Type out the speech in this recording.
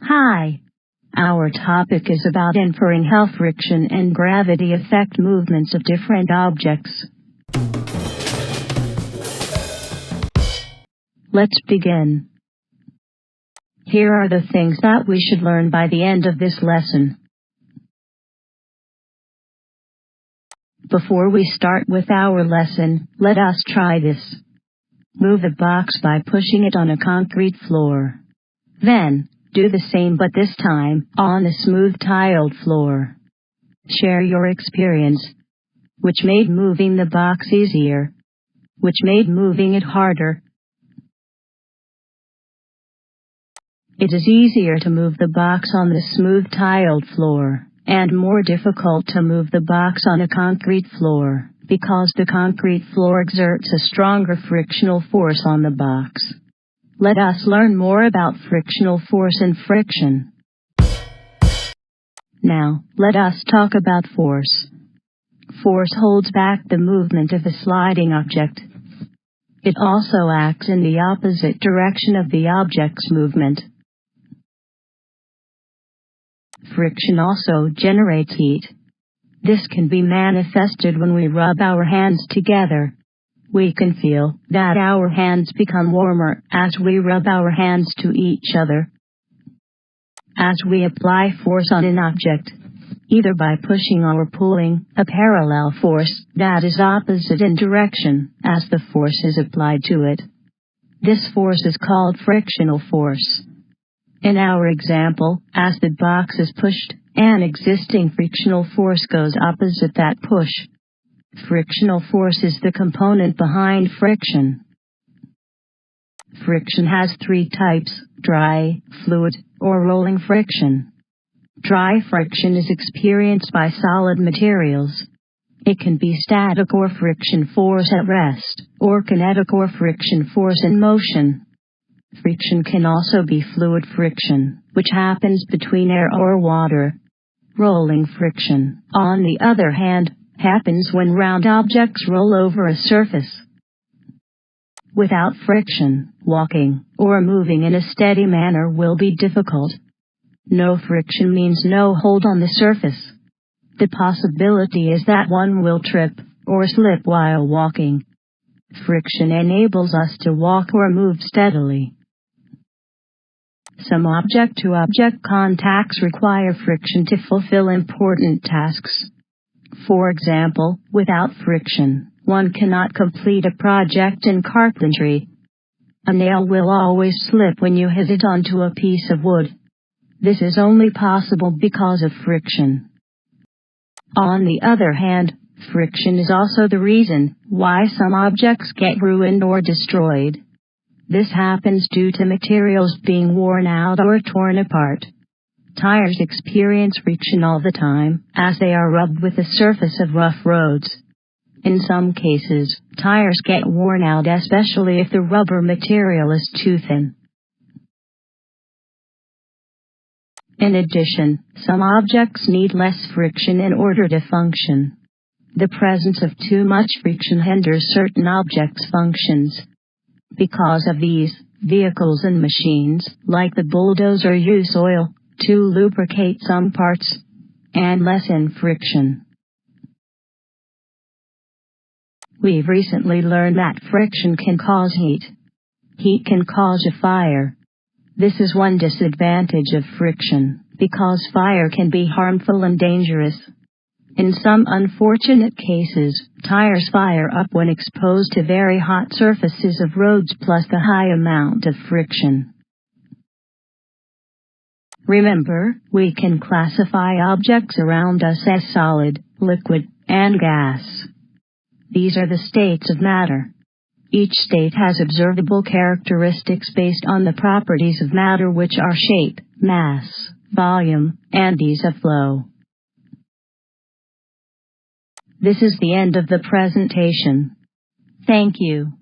Hi. Our topic is about inferring how friction and gravity affect movements of different objects. Let's begin. Here are the things that we should learn by the end of this lesson. Before we start with our lesson, let us try this. Move the box by pushing it on a concrete floor. Then, do the same but this time on a smooth tiled floor. Share your experience. Which made moving the box easier? Which made moving it harder? It is easier to move the box on the smooth tiled floor, and more difficult to move the box on a concrete floor, because the concrete floor exerts a stronger frictional force on the box. Let us learn more about frictional force and friction. Now, let us talk about force. Force holds back the movement of a sliding object. It also acts in the opposite direction of the object's movement. Friction also generates heat. This can be manifested when we rub our hands together. We can feel that our hands become warmer as we rub our hands to each other. As we apply force on an object, either by pushing or pulling, a parallel force that is opposite in direction as the force is applied to it. This force is called frictional force. In our example, as the box is pushed, an existing frictional force goes opposite that push. Frictional force is the component behind friction. Friction has three types: dry, fluid, or rolling friction. Dry friction is experienced by solid materials. It can be static or friction force at rest, or kinetic or friction force in motion. Friction can also be fluid friction, which happens between air or water. Rolling friction, on the other hand, happens when round objects roll over a surface. Without friction, walking or moving in a steady manner will be difficult. No friction means no hold on the surface. The possibility is that one will trip or slip while walking. Friction enables us to walk or move steadily. Some object-to-object contacts require friction to fulfill important tasks. For example, without friction, one cannot complete a project in carpentry. A nail will always slip when you hit it onto a piece of wood. This is only possible because of friction. On the other hand, friction is also the reason why some objects get ruined or destroyed. This happens due to materials being worn out or torn apart. Tires experience friction all the time, as they are rubbed with the surface of rough roads. In some cases, tires get worn out, especially if the rubber material is too thin. In addition, some objects need less friction in order to function. The presence of too much friction hinders certain objects' functions. Because of these, vehicles and machines, like the bulldozer, use oil to lubricate some parts and lessen friction. We've recently learned that friction can cause heat. Heat can cause a fire. This is one disadvantage of friction, because fire can be harmful and dangerous. In some unfortunate cases, tires fire up when exposed to very hot surfaces of roads plus the high amount of friction. Remember, we can classify objects around us as solid, liquid, and gas. These are the states of matter. Each state has observable characteristics based on the properties of matter, which are shape, mass, volume, and ease of flow. This is the end of the presentation. Thank you.